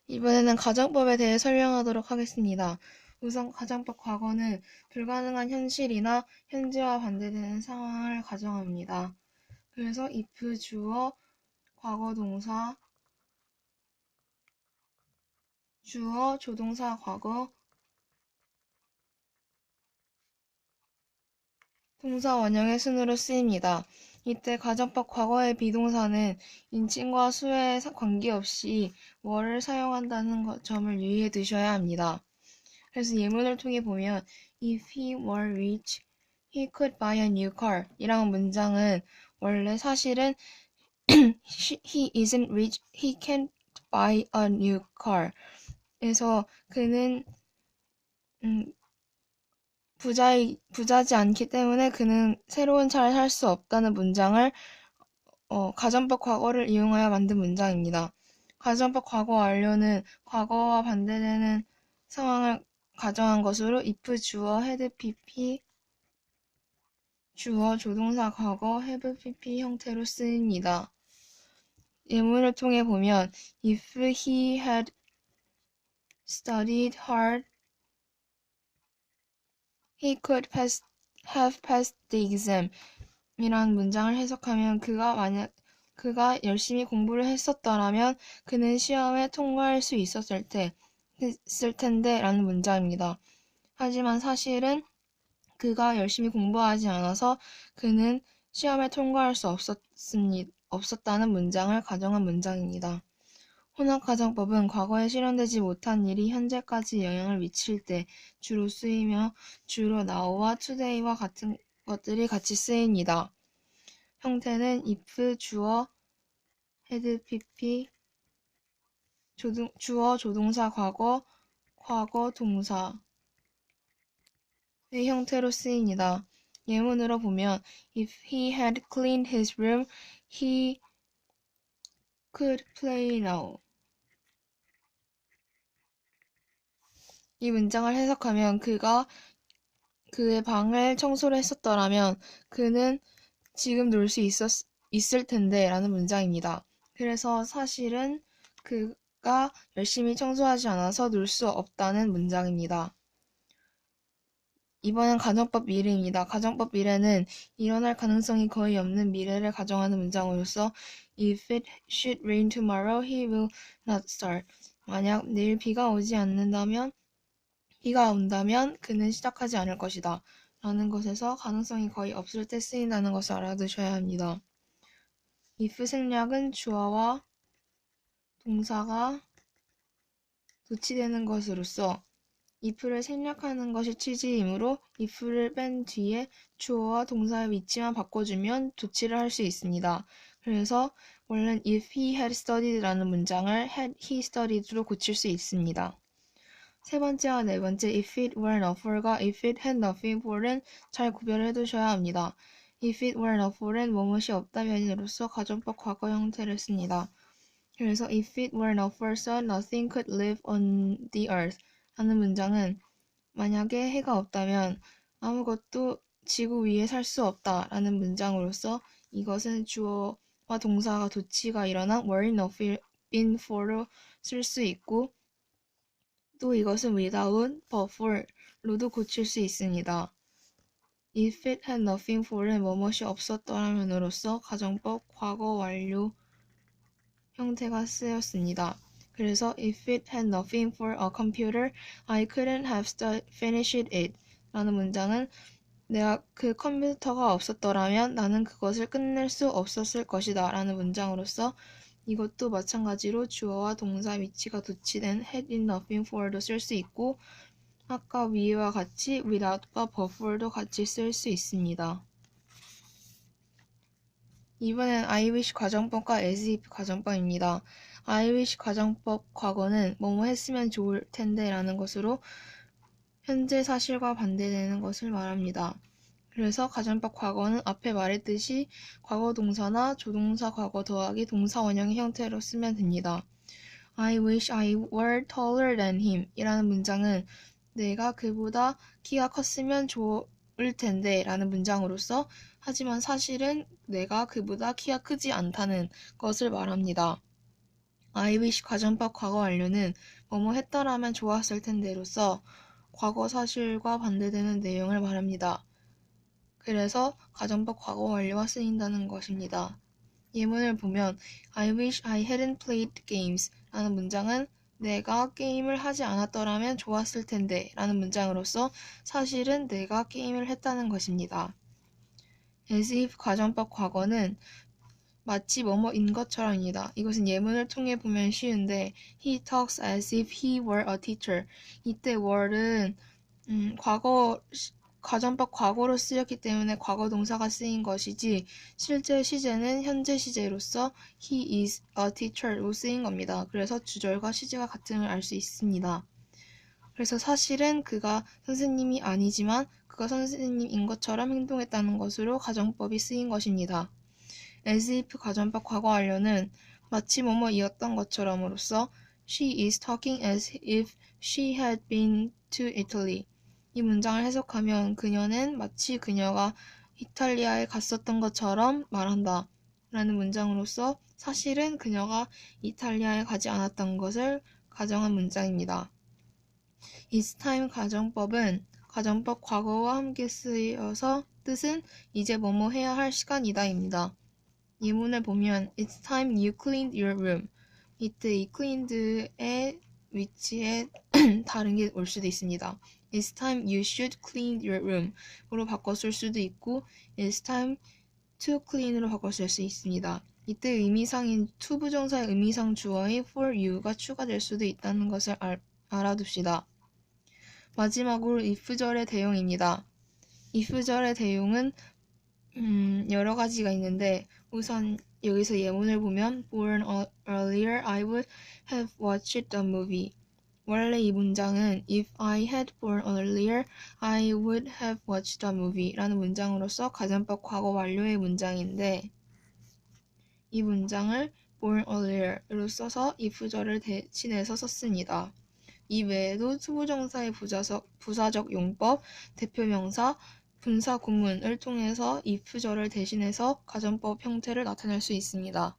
이번에는 가정법에 대해 설명하도록 하겠습니다. 우선 가정법 과거는 불가능한 현실이나 현재와 반대되는 상황을 가정합니다. 그래서 if 주어, 과거 동사, 주어, 조동사 과거, 동사 원형의 순으로 쓰입니다. 이때 가정법 과거의 비동사는 인칭과 수에 관계없이 뭐를 사용한다는 점을 유의해 두셔야 합니다. 그래서 예문을 통해 보면 If he were rich, he could buy a new car 이라는 문장은 원래 사실은 he isn't rich, he can't buy a new car. 그래서 그는 부자지 않기 때문에 그는 새로운 차를 살 수 없다는 문장을 가정법 과거를 이용하여 만든 문장입니다. 가정법 과거 완료는 과거와 반대되는 상황을 가정한 것으로 if 주어 had pp 주어 조동사 과거 have pp 형태로 쓰입니다. 예문을 통해 보면 if he had studied hard, he could have passed the exam 이라는 문장을 해석하면 그가 열심히 공부를 했었더라면 그는 시험에 통과할 수 있었을 텐데 라는 문장입니다. 하지만 사실은 그가 열심히 공부하지 않아서 그는 시험에 통과할 수 없었다는 문장을 가정한 문장입니다. 혼합가정법은 과거에 실현되지 못한 일이 현재까지 영향을 미칠 때 주로 쓰이며 주로 now와 today와 같은 것들이 같이 쓰입니다. 형태는 if 주어 had pp 주어 조동사 과거 동사의 형태로 쓰입니다. 예문으로 보면 If he had cleaned his room, he could play now. 이 문장을 해석하면 그가 그의 방을 청소를 했었더라면 그는 지금 놀 수 있을 텐데 라는 문장입니다. 그래서 사실은 그가 열심히 청소하지 않아서 놀 수 없다는 문장입니다. 이번엔 가정법 미래입니다. 가정법 미래는 일어날 가능성이 거의 없는 미래를 가정하는 문장으로서 If it should rain tomorrow, he will not start. 만약 내일 비가 온다면 그는 시작하지 않을 것이다. 라는 것에서 가능성이 거의 없을 때 쓰인다는 것을 알아두셔야 합니다. if 생략은 주어와 동사가 도치되는 것으로서 if를 생략하는 것이 취지이므로 if를 뺀 뒤에 주어와 동사의 위치만 바꿔주면 도치를 할 수 있습니다. 그래서 원래는 if he had studied라는 문장을 had he studied로 고칠 수 있습니다. 세 번째와 네 번째 if it were not for과 if it had not been for은 잘 구별을 해두셔야 합니다. if it were not for은 무엇이 없다면으로서 가정법 과거 형태를 씁니다. 그래서 if it were not for sun, nothing could live on the earth 라는 문장은 만약에 해가 없다면 아무것도 지구 위에 살 수 없다 라는 문장으로서 이것은 주어와 동사가 도치가 일어난 were not been for로 쓸 수 있고 또 이것은 without but for로도 고칠 수 있습니다. If it had nothing for은 무엇이 없었더라면으로서 가정법 과거 완료 형태가 쓰였습니다. 그래서 if it had nothing for a computer, I couldn't have finished it 라는 문장은 내가 그 컴퓨터가 없었더라면 나는 그것을 끝낼 수 없었을 것이다 라는 문장으로서 이것도 마찬가지로 주어와 동사 위치가 도치된 had it nothing for도 쓸 수 있고 아까 위와 같이 without과 but for도 같이 쓸 수 있습니다. 이번엔 I wish 가정법과 as if 가정법입니다. I wish 가정법 과거는 뭐뭐 했으면 좋을 텐데 라는 것으로 현재 사실과 반대되는 것을 말합니다. 그래서 가정법 과거는 앞에 말했듯이 과거 동사나 조동사 과거 더하기 동사 원형의 형태로 쓰면 됩니다. I wish I were taller than him 이라는 문장은 내가 그보다 키가 컸으면 좋을 텐데 라는 문장으로서 하지만 사실은 내가 그보다 키가 크지 않다는 것을 말합니다. I wish 가정법 과거 완료는 뭐뭐 했더라면 좋았을 텐데로서 과거 사실과 반대되는 내용을 말합니다. 그래서 가정법 과거 완료가 쓰인다는 것입니다. 예문을 보면 I wish I hadn't played games 라는 문장은 내가 게임을 하지 않았더라면 좋았을 텐데 라는 문장으로서 사실은 내가 게임을 했다는 것입니다. as if 가정법 과거는 마치 뭐뭐인 것처럼입니다. 이것은 예문을 통해 보면 쉬운데 he talks as if he were a teacher. 이때 were은 가정법 과거로 쓰였기 때문에 과거 동사가 쓰인 것이지 실제 시제는 현재 시제로서 he is a teacher로 쓰인 겁니다. 그래서 주절과 시제가 같음을 알 수 있습니다. 그래서 사실은 그가 선생님이 아니지만 그가 선생님인 것처럼 행동했다는 것으로 가정법이 쓰인 것입니다. as if 가정법 과거 완료는 마치 뭐뭐이었던 것처럼으로써 she is talking as if she had been to Italy. 이 문장을 해석하면 그녀는 마치 그녀가 이탈리아에 갔었던 것처럼 말한다 라는 문장으로서 사실은 그녀가 이탈리아에 가지 않았던 것을 가정한 문장입니다. It's time 가정법은 가정법 과거와 함께 쓰여서 뜻은 이제 뭐뭐 해야 할 시간이다 입니다. 예문을 보면 It's time you cleaned your room. 이때 이 cleaned의 위치에 다른 게 올 수도 있습니다. It's time you should clean your room 으로 바꿨을 수도 있고 It's time to clean으로 바꿨을 수 있습니다. 이때 의미상인 to 부정사의 의미상 주어인 for you가 추가될 수도 있다는 것을 알아둡시다. 마지막으로 if절의 대용입니다. if절의 대용은 여러 가지가 있는데 우선 여기서 예문을 보면 Born earlier, I would have watched the movie. 원래 이 문장은 If I had born earlier, I would have watched the movie 라는 문장으로서 가정법 과거 완료의 문장인데 이 문장을 born earlier로 써서 if절을 대신해서 썼습니다. 이 외에도 투부정사의 부사적 용법, 대표명사, 분사 구문을 통해서 if절을 대신해서 가정법 형태를 나타낼 수 있습니다.